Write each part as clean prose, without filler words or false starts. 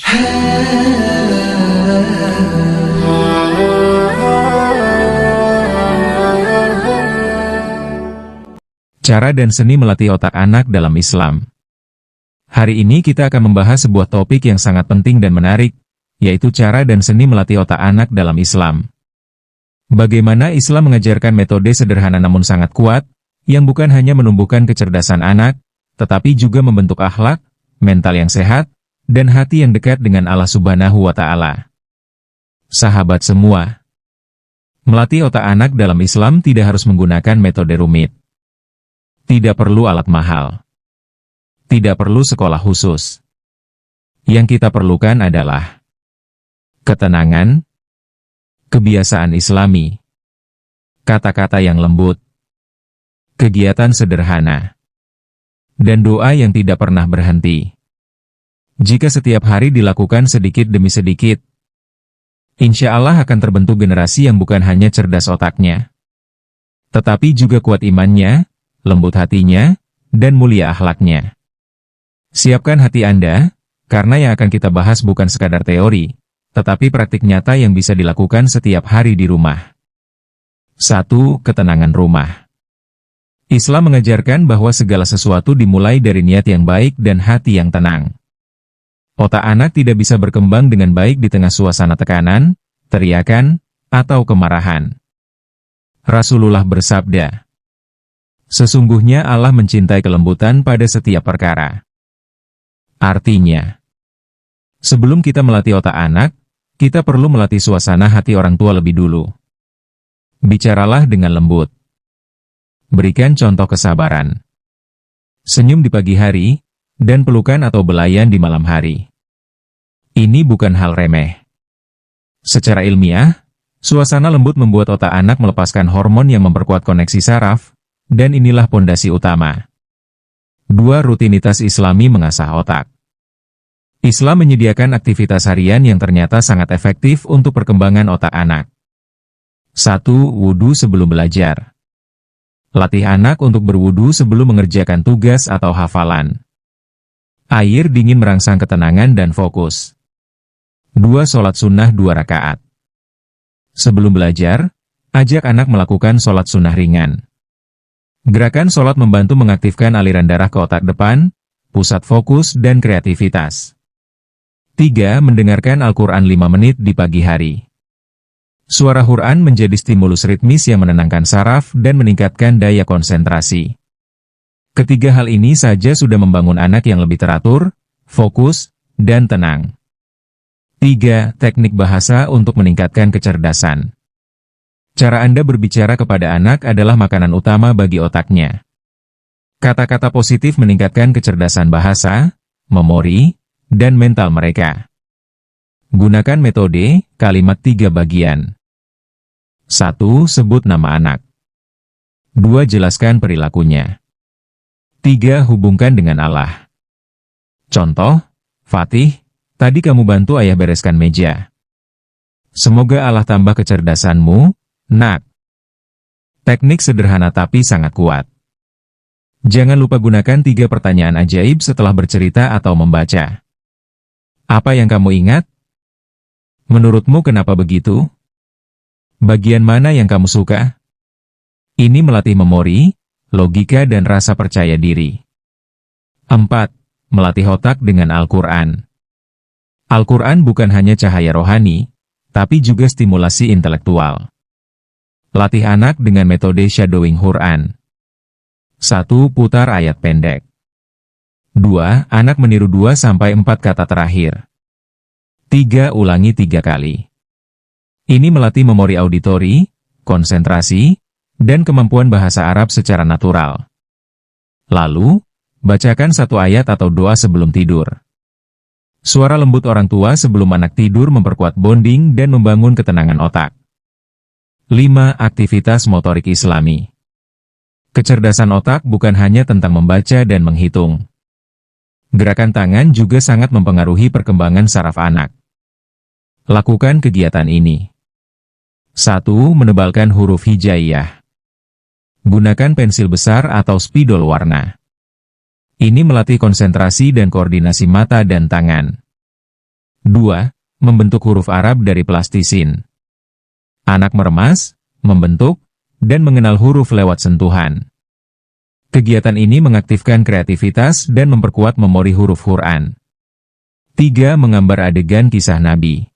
Cara dan seni melatih otak anak dalam Islam. Hari ini kita akan membahas sebuah topik yang sangat penting dan menarik, yaitu cara dan seni melatih otak anak dalam Islam. Bagaimana Islam mengajarkan metode sederhana namun sangat kuat, yang bukan hanya menumbuhkan kecerdasan anak, tetapi juga membentuk akhlak, mental yang sehat, dan hati yang dekat dengan Allah Subhanahu wa Ta'ala. Sahabat semua, melatih otak anak dalam Islam tidak harus menggunakan metode rumit. Tidak perlu alat mahal. Tidak perlu sekolah khusus. Yang kita perlukan adalah ketenangan, kebiasaan Islami, kata-kata yang lembut, kegiatan sederhana, dan doa yang tidak pernah berhenti. Jika setiap hari dilakukan sedikit demi sedikit, insya Allah akan terbentuk generasi yang bukan hanya cerdas otaknya, tetapi juga kuat imannya, lembut hatinya, dan mulia akhlaknya. Siapkan hati Anda, karena yang akan kita bahas bukan sekadar teori, tetapi praktik nyata yang bisa dilakukan setiap hari di rumah. 1. Ketenangan rumah. Islam mengajarkan bahwa segala sesuatu dimulai dari niat yang baik dan hati yang tenang. Otak anak tidak bisa berkembang dengan baik di tengah suasana tekanan, teriakan, atau kemarahan. Rasulullah bersabda, "Sesungguhnya Allah mencintai kelembutan pada setiap perkara." Artinya, sebelum kita melatih otak anak, kita perlu melatih suasana hati orang tua lebih dulu. Bicaralah dengan lembut. Berikan contoh kesabaran. Senyum di pagi hari, dan pelukan atau belayan di malam hari. Ini bukan hal remeh. Secara ilmiah, suasana lembut membuat otak anak melepaskan hormon yang memperkuat koneksi saraf, dan inilah pondasi utama. 2. Rutinitas Islami mengasah otak. Islam menyediakan aktivitas harian yang ternyata sangat efektif untuk perkembangan otak anak. 1. Wudhu sebelum belajar. Latih anak untuk berwudhu sebelum mengerjakan tugas atau hafalan. Air dingin merangsang ketenangan dan fokus. 2. Sholat sunnah 2 rakaat. Sebelum belajar, ajak anak melakukan sholat sunnah ringan. Gerakan sholat membantu mengaktifkan aliran darah ke otak depan, pusat fokus dan kreativitas. 3. Mendengarkan Al-Quran 5 menit di pagi hari. Suara Quran menjadi stimulus ritmis yang menenangkan saraf dan meningkatkan daya konsentrasi. Ketiga hal ini saja sudah membangun anak yang lebih teratur, fokus, dan tenang. 3. Teknik bahasa untuk meningkatkan kecerdasan. Cara Anda berbicara kepada anak adalah makanan utama bagi otaknya. Kata-kata positif meningkatkan kecerdasan bahasa, memori, dan mental mereka. Gunakan metode kalimat 3 bagian. 1. Sebut nama anak. 2. Jelaskan perilakunya. 3. Hubungkan dengan Allah. Contoh, Fatih, tadi kamu bantu ayah bereskan meja. Semoga Allah tambah kecerdasanmu, nak. Teknik sederhana tapi sangat kuat. Jangan lupa gunakan 3 pertanyaan ajaib setelah bercerita atau membaca. Apa yang kamu ingat? Menurutmu kenapa begitu? Bagian mana yang kamu suka? Ini melatih memori, logika dan rasa percaya diri. 4. Melatih otak dengan Al-Quran. Al-Quran bukan hanya cahaya rohani, tapi juga stimulasi intelektual. Latih anak dengan metode shadowing Quran. 1. Putar ayat pendek. 2. Anak meniru 2-4 kata terakhir. 3. Ulangi 3 kali. Ini melatih memori auditori, konsentrasi, dan kemampuan bahasa Arab secara natural. Lalu, bacakan 1 ayat atau doa sebelum tidur. Suara lembut orang tua sebelum anak tidur memperkuat bonding dan membangun ketenangan otak. 5. Aktivitas motorik Islami. Kecerdasan otak bukan hanya tentang membaca dan menghitung. Gerakan tangan juga sangat mempengaruhi perkembangan saraf anak. Lakukan kegiatan ini. 1. Menebalkan huruf hijaiyah. Gunakan pensil besar atau spidol warna. Ini melatih konsentrasi dan koordinasi mata dan tangan. 2. Membentuk huruf Arab dari plastisin. Anak meremas, membentuk, dan mengenal huruf lewat sentuhan. Kegiatan ini mengaktifkan kreativitas dan memperkuat memori huruf Quran. 3. Menggambar adegan kisah Nabi.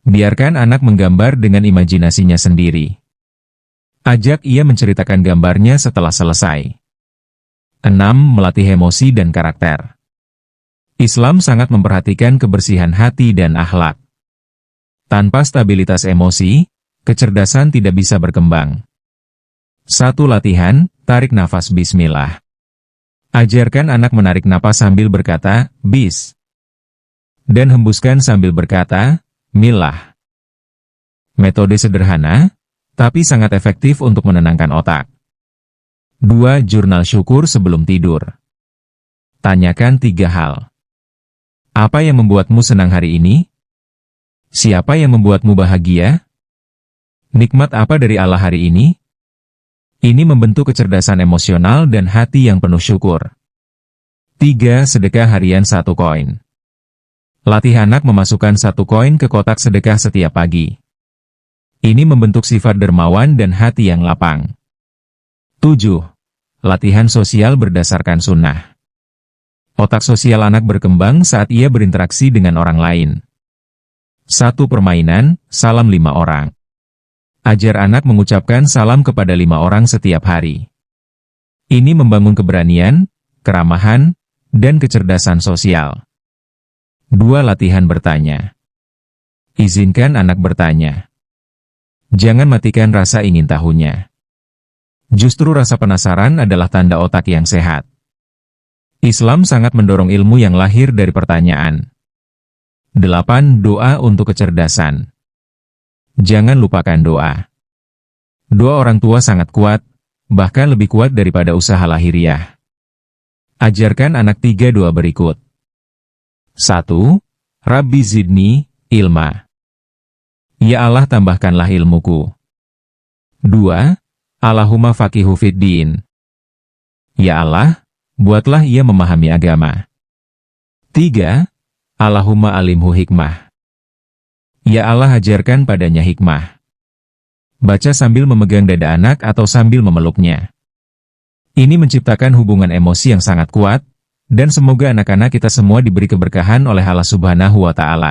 Biarkan anak menggambar dengan imajinasinya sendiri. Ajak ia menceritakan gambarnya setelah selesai. 6. Melatih emosi dan karakter. Islam sangat memperhatikan kebersihan hati dan akhlak. Tanpa stabilitas emosi, kecerdasan tidak bisa berkembang. 1. Latihan, tarik nafas bismillah. Ajarkan anak menarik napas sambil berkata, bis. Dan hembuskan sambil berkata, millah. Metode sederhana, tapi sangat efektif untuk menenangkan otak. 2. Jurnal syukur sebelum tidur. Tanyakan 3 hal. Apa yang membuatmu senang hari ini? Siapa yang membuatmu bahagia? Nikmat apa dari Allah hari ini? Ini membentuk kecerdasan emosional dan hati yang penuh syukur. 3. Sedekah harian 1 koin. Latih anak memasukkan 1 koin ke kotak sedekah setiap pagi. Ini membentuk sifat dermawan dan hati yang lapang. 7. Latihan sosial berdasarkan sunnah. Otak sosial anak berkembang saat ia berinteraksi dengan orang lain. 1. Permainan, salam 5 orang. Ajar anak mengucapkan salam kepada 5 orang setiap hari. Ini membangun keberanian, keramahan, dan kecerdasan sosial. 2. Latihan bertanya. Izinkan anak bertanya. Jangan matikan rasa ingin tahunya. Justru rasa penasaran adalah tanda otak yang sehat. Islam sangat mendorong ilmu yang lahir dari pertanyaan. 8. Doa untuk kecerdasan. Jangan lupakan doa. Doa orang tua sangat kuat, bahkan lebih kuat daripada usaha lahiriah. Ajarkan anak 3 doa berikut. 1. Rabbi zidni ilma. Ya Allah tambahkanlah ilmuku. 2. Allahumma faqihu fiddin. Ya Allah, buatlah ia memahami agama. 3. Allahumma alimhu hikmah. Ya Allah ajarkan padanya hikmah. Baca sambil memegang dada anak atau sambil memeluknya. Ini menciptakan hubungan emosi yang sangat kuat, dan semoga anak-anak kita semua diberi keberkahan oleh Allah Subhanahu wa Ta'ala.